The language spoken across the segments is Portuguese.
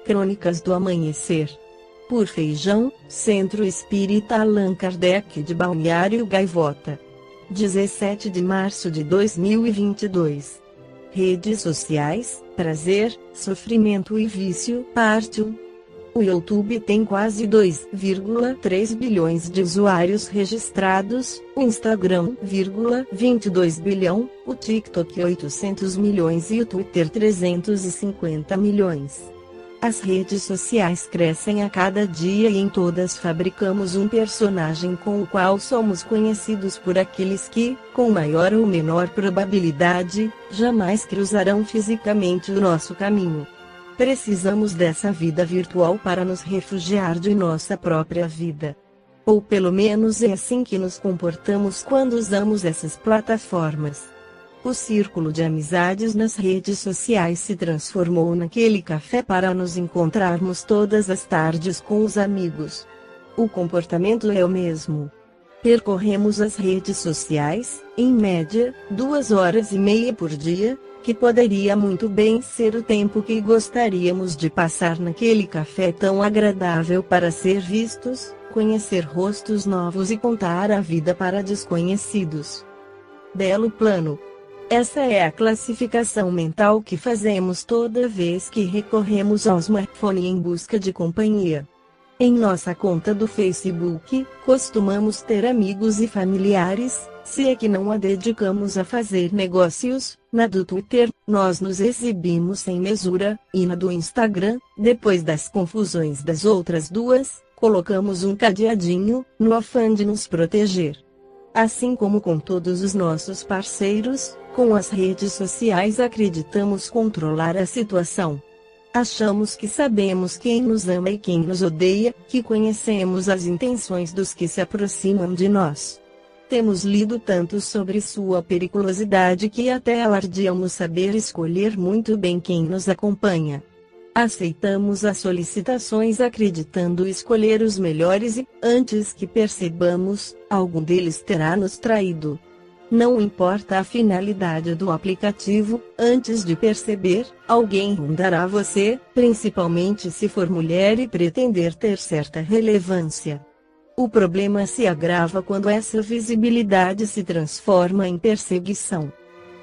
Crônicas do Amanhecer. Por Feijão, Centro Espírita Allan Kardec de Balneário Gaivota. 17 de março de 2022. Redes sociais, prazer, sofrimento e vício, parte 1. O YouTube tem quase 2,3 bilhões de usuários registrados, o Instagram, 22 bilhão, o TikTok 800 milhões e o Twitter 350 milhões. As redes sociais crescem a cada dia e em todas fabricamos um personagem com o qual somos conhecidos por aqueles que, com maior ou menor probabilidade, jamais cruzarão fisicamente o nosso caminho. Precisamos dessa vida virtual para nos refugiar de nossa própria vida. Ou pelo menos é assim que nos comportamos quando usamos essas plataformas. O círculo de amizades nas redes sociais se transformou naquele café para nos encontrarmos todas as tardes com os amigos. O comportamento é o mesmo. Percorremos as redes sociais, em média, 2h30 por dia, que poderia muito bem ser o tempo que gostaríamos de passar naquele café tão agradável para ser vistos, conhecer rostos novos e contar a vida para desconhecidos. Belo plano. Essa é a classificação mental que fazemos toda vez que recorremos ao smartphone em busca de companhia. Em nossa conta do Facebook, costumamos ter amigos e familiares, se é que não a dedicamos a fazer negócios. Na do Twitter, nós nos exibimos sem mesura, e na do Instagram, depois das confusões das outras duas, colocamos um cadeadinho, no afã de nos proteger. Assim como com todos os nossos parceiros, com as redes sociais acreditamos controlar a situação. Achamos que sabemos quem nos ama e quem nos odeia, que conhecemos as intenções dos que se aproximam de nós. Temos lido tanto sobre sua periculosidade que até alardeamos saber escolher muito bem quem nos acompanha. Aceitamos as solicitações acreditando escolher os melhores e, antes que percebamos, algum deles terá nos traído. Não importa a finalidade do aplicativo, antes de perceber, alguém rondará você, principalmente se for mulher e pretender ter certa relevância. O problema se agrava quando essa visibilidade se transforma em perseguição.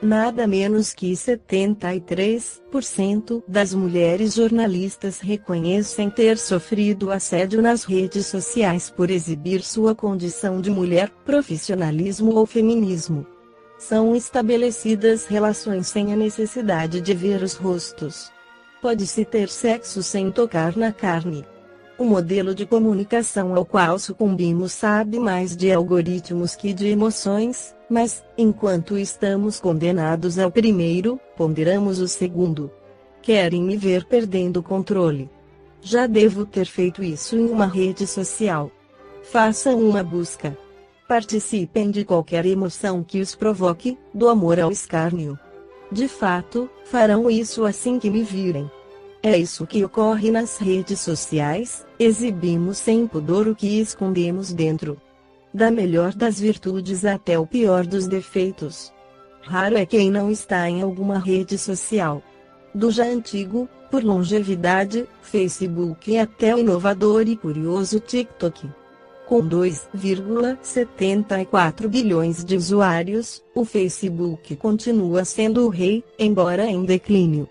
Nada menos que 73% das mulheres jornalistas reconhecem ter sofrido assédio nas redes sociais por exibir sua condição de mulher, profissionalismo ou feminismo. São estabelecidas relações sem a necessidade de ver os rostos. Pode-se ter sexo sem tocar na carne. O modelo de comunicação ao qual sucumbimos sabe mais de algoritmos que de emoções, mas, enquanto estamos condenados ao primeiro, ponderamos o segundo. Querem me ver perdendo o controle? Já devo ter feito isso em uma rede social. Façam uma busca. Participem de qualquer emoção que os provoque, do amor ao escárnio. De fato, farão isso assim que me virem. É isso que ocorre nas redes sociais, exibimos sem pudor o que escondemos dentro. Da melhor das virtudes até o pior dos defeitos. Raro é quem não está em alguma rede social. Do já antigo, por longevidade, Facebook até o inovador e curioso TikTok. Com 2,74 bilhões de usuários, o Facebook continua sendo o rei, embora em declínio.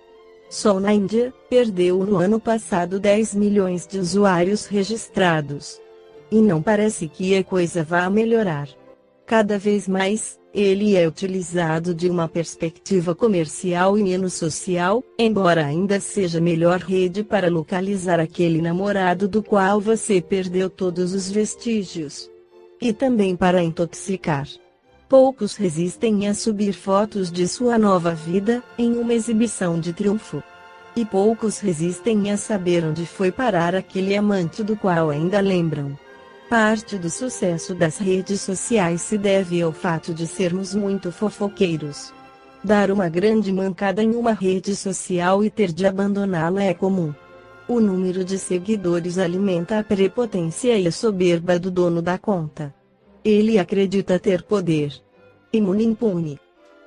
Só na Índia, perdeu no ano passado 10 milhões de usuários registrados. E não parece que a coisa vá melhorar. Cada vez mais, ele é utilizado de uma perspectiva comercial e menos social, embora ainda seja a melhor rede para localizar aquele namorado do qual você perdeu todos os vestígios. E também para intoxicar. Poucos resistem a subir fotos de sua nova vida, em uma exibição de triunfo. E poucos resistem a saber onde foi parar aquele amante do qual ainda lembram. Parte do sucesso das redes sociais se deve ao fato de sermos muito fofoqueiros. Dar uma grande mancada em uma rede social e ter de abandoná-la é comum. O número de seguidores alimenta a prepotência e a soberba do dono da conta. Ele acredita ter poder. Imune impune.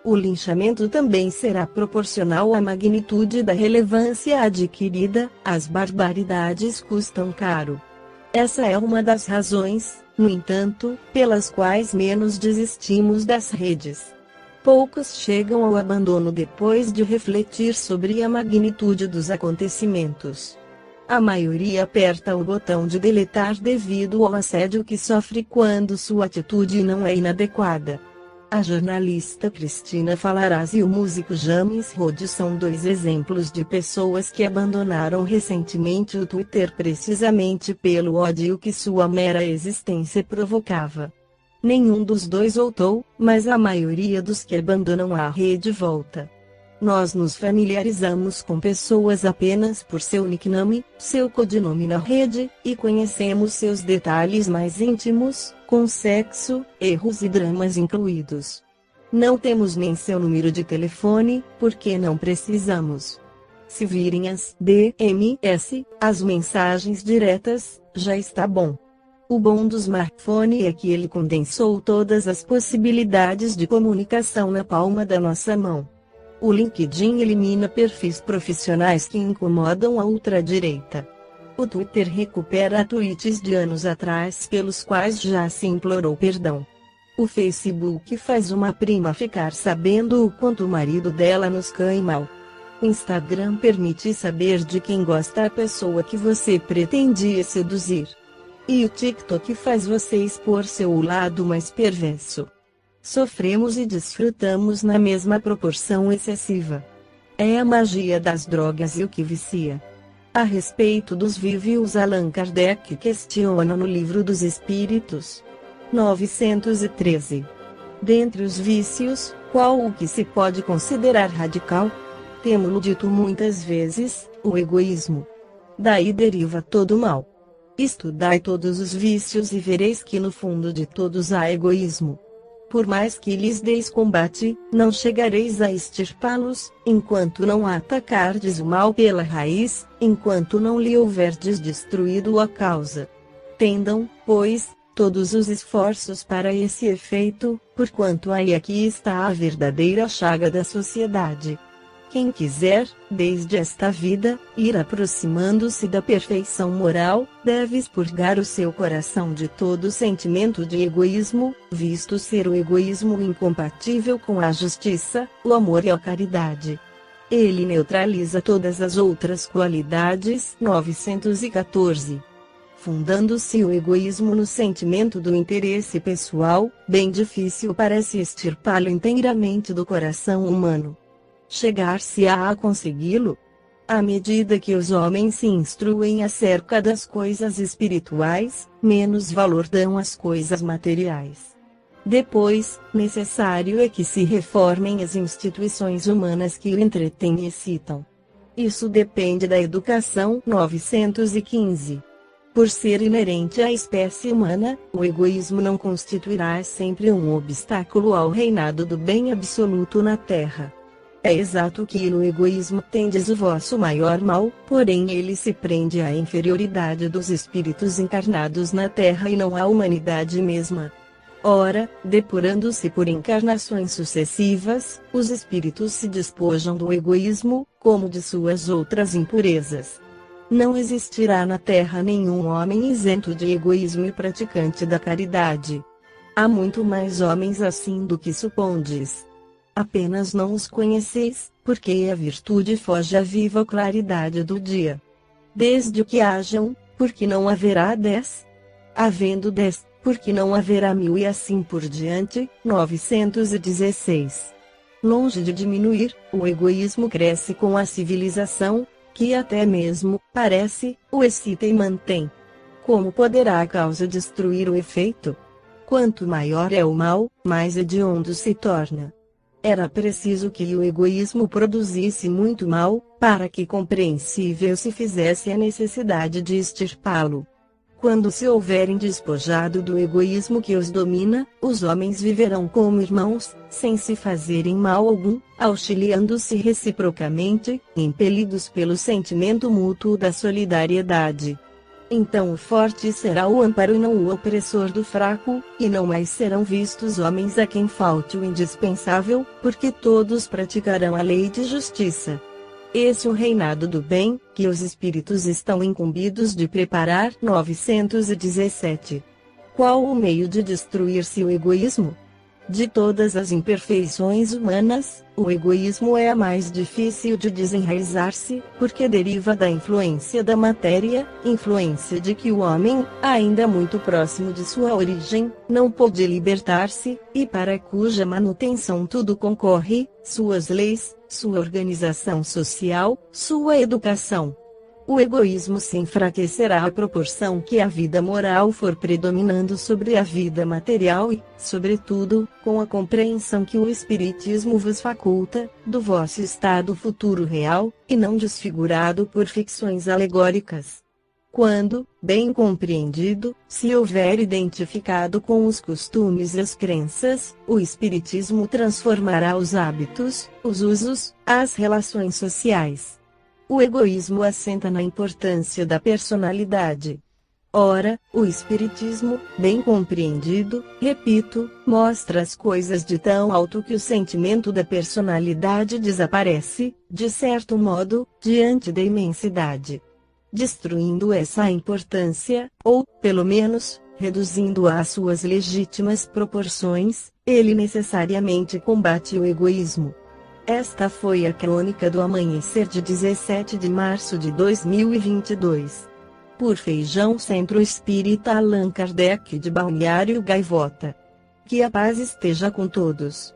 O linchamento também será proporcional à magnitude da relevância adquirida, as barbaridades custam caro. Essa é uma das razões, no entanto, pelas quais menos desistimos das redes. Poucos chegam ao abandono depois de refletir sobre a magnitude dos acontecimentos. A maioria aperta o botão de deletar devido ao assédio que sofre quando sua atitude não é inadequada. A jornalista Cristina Falaraz e o músico James Rhodes são dois exemplos de pessoas que abandonaram recentemente o Twitter precisamente pelo ódio que sua mera existência provocava. Nenhum dos dois voltou, mas a maioria dos que abandonam a rede volta. Nós nos familiarizamos com pessoas apenas por seu nickname, seu codinome na rede, e conhecemos seus detalhes mais íntimos, com sexo, erros e dramas incluídos. Não temos nem seu número de telefone, porque não precisamos. Se virem as DMS, as mensagens diretas, já está bom. O bom do smartphone é que ele condensou todas as possibilidades de comunicação na palma da nossa mão. O LinkedIn elimina perfis profissionais que incomodam a ultradireita. O Twitter recupera tweets de anos atrás pelos quais já se implorou perdão. O Facebook faz uma prima ficar sabendo o quanto o marido dela nos cai mal. O Instagram permite saber de quem gosta a pessoa que você pretendia seduzir. E o TikTok faz você expor seu lado mais perverso. Sofremos e desfrutamos na mesma proporção excessiva. É a magia das drogas e o que vicia. A respeito dos vícios, Allan Kardec questiona no Livro dos Espíritos. 913. Dentre os vícios, qual o que se pode considerar radical? Temo-lo dito muitas vezes, o egoísmo. Daí deriva todo o mal. Estudai todos os vícios e vereis que no fundo de todos há egoísmo. Por mais que lhes deis combate, não chegareis a extirpá-los, enquanto não atacardes o mal pela raiz, enquanto não lhe houverdes destruído a causa. Tendam, pois, todos os esforços para esse efeito, porquanto aí aqui está a verdadeira chaga da sociedade. Quem quiser, desde esta vida, ir aproximando-se da perfeição moral, deve expurgar o seu coração de todo sentimento de egoísmo, visto ser o egoísmo incompatível com a justiça, o amor e a caridade. Ele neutraliza todas as outras qualidades. 914. Fundando-se o egoísmo no sentimento do interesse pessoal, bem difícil parece extirpá-lo inteiramente do coração humano. Chegar-se-á a consegui-lo? À medida que os homens se instruem acerca das coisas espirituais, menos valor dão às coisas materiais. Depois, necessário é que se reformem as instituições humanas que o entretêm e excitam. Isso depende da educação. 915. Por ser inerente à espécie humana, o egoísmo não constituirá sempre um obstáculo ao reinado do bem absoluto na Terra. É exato que no egoísmo tendes o vosso maior mal, porém ele se prende à inferioridade dos espíritos encarnados na Terra e não à humanidade mesma. Ora, depurando-se por encarnações sucessivas, os espíritos se despojam do egoísmo, como de suas outras impurezas. Não existirá na Terra nenhum homem isento de egoísmo e praticante da caridade. Há muito mais homens assim do que supondes. Apenas não os conheceis, porque a virtude foge à viva claridade do dia. Desde que hajam, porque não haverá 10? Havendo 10, porque não haverá 1000 e assim por diante. 916. Longe de diminuir, o egoísmo cresce com a civilização, que até mesmo, parece, o excita e mantém. Como poderá a causa destruir o efeito? Quanto maior é o mal, mais hediondo se torna. Era preciso que o egoísmo produzisse muito mal, para que compreensível se fizesse a necessidade de extirpá-lo. Quando se houverem despojado do egoísmo que os domina, os homens viverão como irmãos, sem se fazerem mal algum, auxiliando-se reciprocamente, impelidos pelo sentimento mútuo da solidariedade. Então o forte será o amparo e não o opressor do fraco, e não mais serão vistos homens a quem falte o indispensável, porque todos praticarão a lei de justiça. Esse é o reinado do bem, que os espíritos estão incumbidos de preparar. 917. Qual o meio de destruir-se o egoísmo? De todas as imperfeições humanas, o egoísmo é a mais difícil de desenraizar-se, porque deriva da influência da matéria, influência de que o homem, ainda muito próximo de sua origem, não pôde libertar-se, e para cuja manutenção tudo concorre, suas leis, sua organização social, sua educação. O egoísmo se enfraquecerá à proporção que a vida moral for predominando sobre a vida material e, sobretudo, com a compreensão que o Espiritismo vos faculta, do vosso estado futuro real, e não desfigurado por ficções alegóricas. Quando, bem compreendido, se houver identificado com os costumes e as crenças, o Espiritismo transformará os hábitos, os usos, as relações sociais. O egoísmo assenta na importância da personalidade. Ora, o Espiritismo, bem compreendido, repito, mostra as coisas de tão alto que o sentimento da personalidade desaparece, de certo modo, diante da imensidade. Destruindo essa importância, ou, pelo menos, reduzindo-a às suas legítimas proporções, ele necessariamente combate o egoísmo. Esta foi a crônica do amanhecer de 17 de março de 2022. Por Feijão Centro Espírita Allan Kardec de Balneário Gaivota. Que a paz esteja com todos.